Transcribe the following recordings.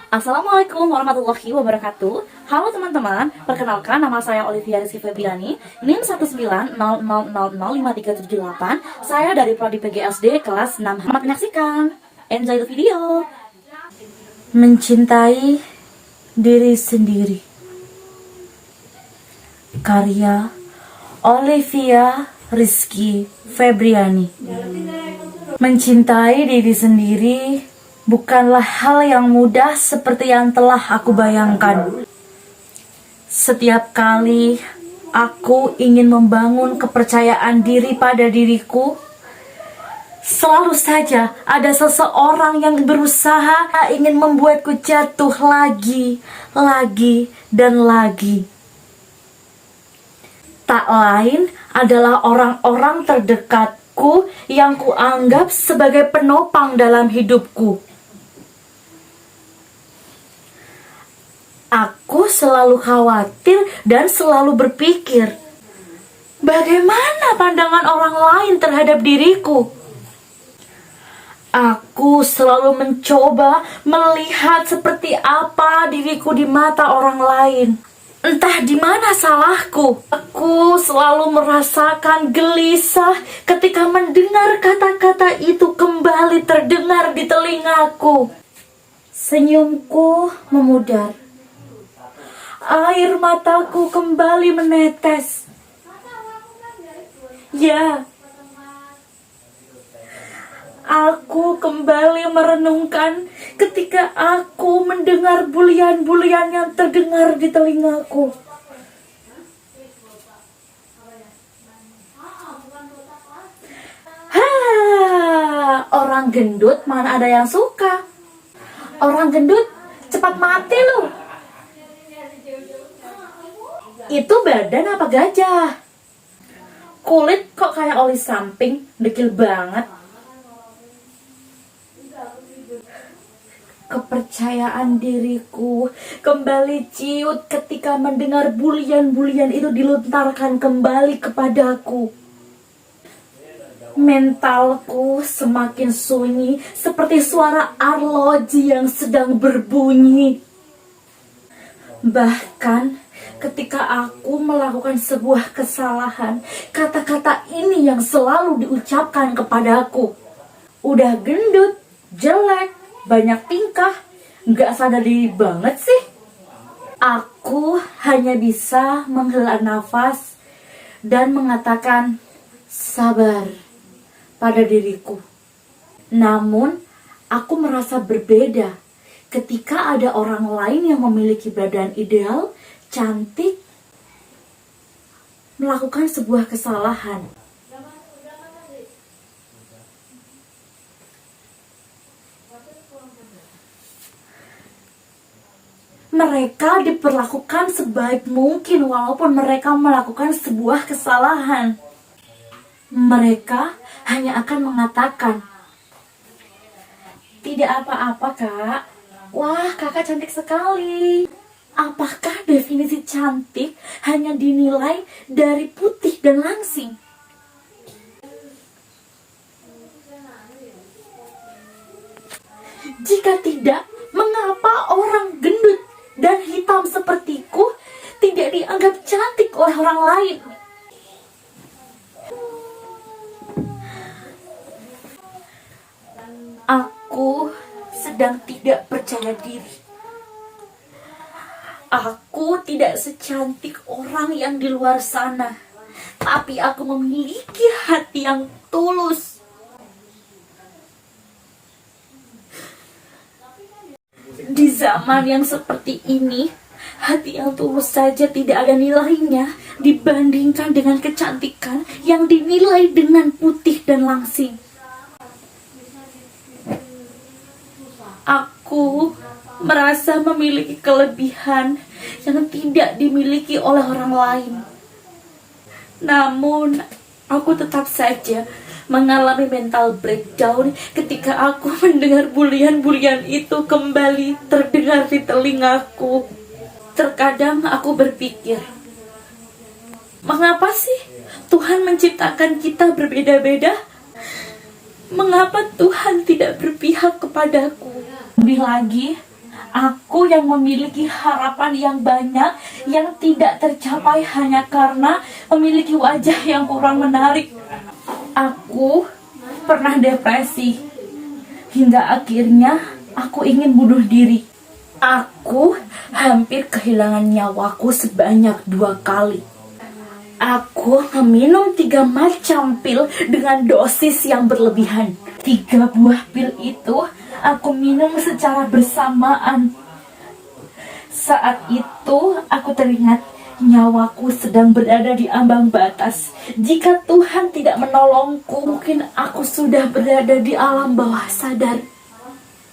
Assalamualaikum warahmatullahi wabarakatuh. Halo teman-teman, perkenalkan nama saya Olivia Rizky Febriani, NIM 190000538. Saya dari Prodi PGSD kelas 6. Selamat menyaksikan. Enjoy the video. Mencintai diri sendiri. Karya Olivia Rizky Febriani. Mencintai diri sendiri bukanlah hal yang mudah seperti yang telah aku bayangkan. Setiap kali aku ingin membangun kepercayaan diri pada diriku, selalu saja ada seseorang yang berusaha ingin membuatku jatuh lagi, dan lagi. Tak lain adalah orang-orang terdekatku yang kuanggap sebagai penopang dalam hidupku. Aku selalu khawatir dan selalu berpikir, bagaimana pandangan orang lain terhadap diriku? Aku selalu mencoba melihat seperti apa diriku di mata orang lain. Entah di mana salahku. Aku selalu merasakan gelisah ketika mendengar kata-kata itu kembali terdengar di telingaku. Senyumku memudar. Air mataku kembali menetes. Ya, aku kembali merenungkan ketika aku mendengar bulian-bulian yang terdengar di telingaku. Orang gendut mana ada yang suka? Orang gendut cepat mati loh. Itu badan apa gajah? Kulit kok kayak oli samping, dekil banget. Kepercayaan diriku kembali ciut ketika mendengar bulian-bulian itu dilontarkan kembali kepadaku. Mentalku semakin sunyi seperti suara arloji yang sedang berbunyi. Bahkan ketika aku melakukan sebuah kesalahan, kata-kata ini yang selalu diucapkan kepadaku. Udah gendut, jelek, banyak tingkah, gak sadar diri banget sih. Aku hanya bisa menghela nafas dan mengatakan sabar pada diriku. Namun, aku merasa berbeda ketika ada orang lain yang memiliki badan ideal, cantik, melakukan sebuah kesalahan. Mereka diperlakukan sebaik mungkin walaupun mereka melakukan sebuah kesalahan. Mereka hanya akan mengatakan, tidak apa-apa kak, wah kakak cantik sekali. Apakah definisi cantik hanya dinilai dari putih dan langsing? Jika tidak, mengapa orang gendut dan hitam sepertiku tidak dianggap cantik oleh orang lain? Aku sedang tidak percaya diri. Aku tidak secantik orang yang di luar sana, tapi aku memiliki hati yang tulus. Di zaman yang seperti ini, hati yang tulus saja tidak ada nilainya dibandingkan dengan kecantikan yang dinilai dengan putih dan langsing. Aku merasa memiliki kelebihan yang tidak dimiliki oleh orang lain. Namun, aku tetap saja mengalami mental breakdown ketika aku mendengar bulian-bulian itu kembali terdengar di telingaku. Terkadang aku berpikir, mengapa sih Tuhan menciptakan kita berbeda-beda? Mengapa Tuhan tidak berpihak kepadaku? Lebih lagi, Aku yang memiliki harapan yang banyak yang tidak tercapai hanya karena memiliki wajah yang kurang menarik. Aku pernah depresi hingga akhirnya aku ingin bunuh diri. Aku hampir kehilangan nyawaku sebanyak 2 kali. Aku meminum 3 macam pil dengan dosis yang berlebihan. 3 buah pil itu aku minum secara bersamaan. Saat itu aku teringat nyawaku sedang berada di ambang batas. Jika Tuhan tidak menolongku, mungkin aku sudah berada di alam bawah sadar.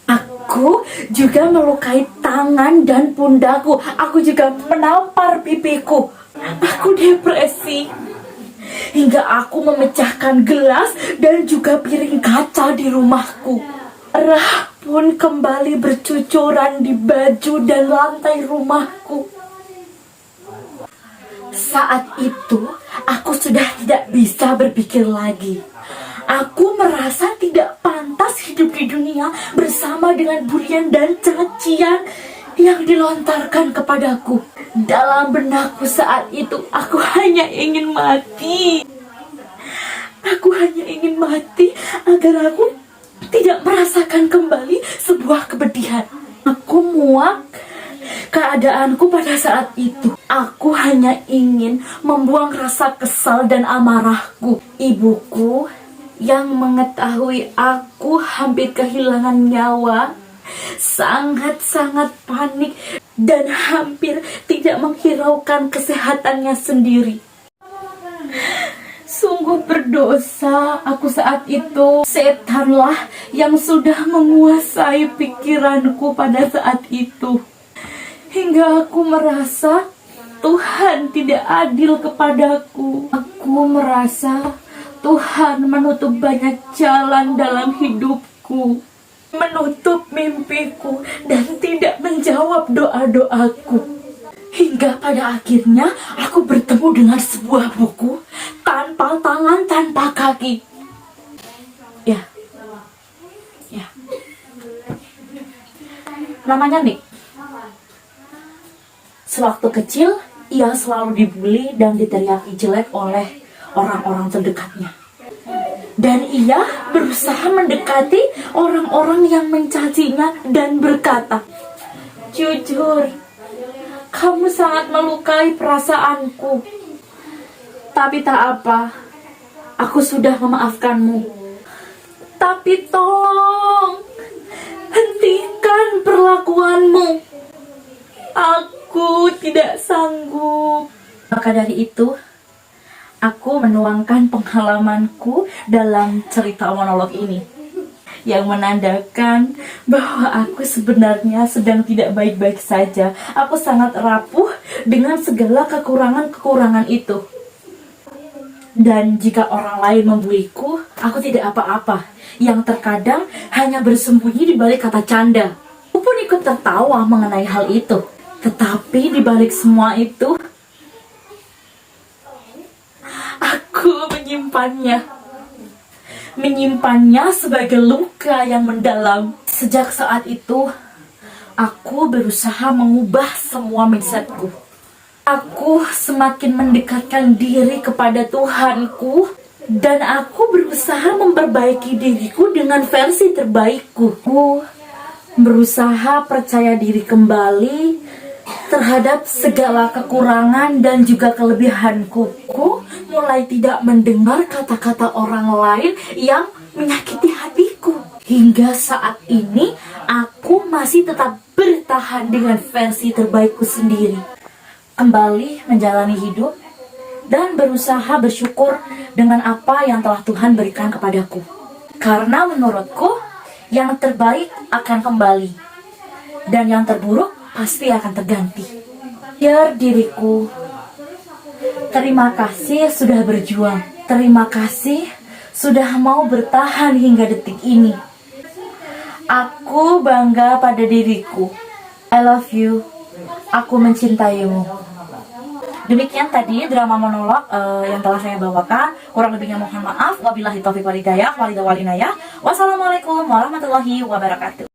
Aku juga melukai tangan dan pundakku. Aku juga menampar pipiku. Aku depresi hingga aku memecahkan gelas dan juga piring kaca di rumahku. Darah pun kembali bercucuran di baju dan lantai rumahku. Saat itu aku sudah tidak bisa berpikir lagi. Aku merasa tidak pantas hidup di dunia bersama dengan bulian dan cacian yang dilontarkan kepadaku. Dalam benakku saat itu, aku hanya ingin mati. Aku hanya ingin mati agar aku tidak merasakan kembali sebuah kepedihan. Aku muak keadaanku pada saat itu. Aku hanya ingin membuang rasa kesal dan amarahku. Ibuku yang mengetahui aku hampir kehilangan nyawa sangat-sangat panik dan hampir tidak menghiraukan kesehatannya sendiri. Sungguh berdosa aku saat itu. Setanlah yang sudah menguasai pikiranku pada saat itu, hingga aku merasa Tuhan tidak adil kepadaku. Aku merasa Tuhan menutup banyak jalan dalam hidupku, menutup mimpiku, dan tidak menjawab doa-doaku. Hingga pada akhirnya aku bertemu dengan sebuah buku tanpa tangan, tanpa kaki. Ya. Namanya Nick. Sewaktu kecil, ia selalu dibully dan diteriaki jelek oleh orang-orang terdekatnya. Dan ia berusaha mendekati orang-orang yang mencacinya dan berkata, "Jujur, kamu sangat melukai perasaanku. Tapi tak apa, aku sudah memaafkanmu. Tapi tolong, hentikan perlakuanmu. Aku tidak sanggup." Maka dari itu, aku menuangkan pengalamanku dalam cerita monolog ini, yang menandakan bahwa aku sebenarnya sedang tidak baik-baik saja. Aku sangat rapuh dengan segala kekurangan-kekurangan itu. Dan jika orang lain membuliku, aku tidak apa-apa, yang terkadang hanya bersembunyi di balik kata canda. Aku pun ikut tertawa mengenai hal itu. Tetapi di balik semua itu, aku menyimpannya sebagai luka yang mendalam. Sejak saat itu, aku berusaha mengubah semua mindsetku. Aku semakin mendekatkan diri kepada Tuhanku, dan aku berusaha memperbaiki diriku dengan versi terbaikku. Aku berusaha percaya diri kembali terhadap segala kekurangan dan juga kelebihanku. Aku mulai tidak mendengar kata-kata orang lain yang menyakiti hatiku. Hingga saat ini, aku masih tetap bertahan dengan versi terbaikku sendiri. Kembali menjalani hidup dan berusaha bersyukur dengan apa yang telah Tuhan berikan kepadaku. Karena menurutku, yang terbaik akan kembali, dan yang terburuk pasti akan terganti. Dear diriku, terima kasih sudah berjuang. Terima kasih sudah mau bertahan hingga detik ini. Aku bangga pada diriku. I love you. Aku mencintaimu. Demikian tadi drama monolog yang telah saya bawakan. Kurang lebihnya mohon maaf. Wabillahi taufiq wal hidayah. Wassalamualaikum warahmatullahi wabarakatuh.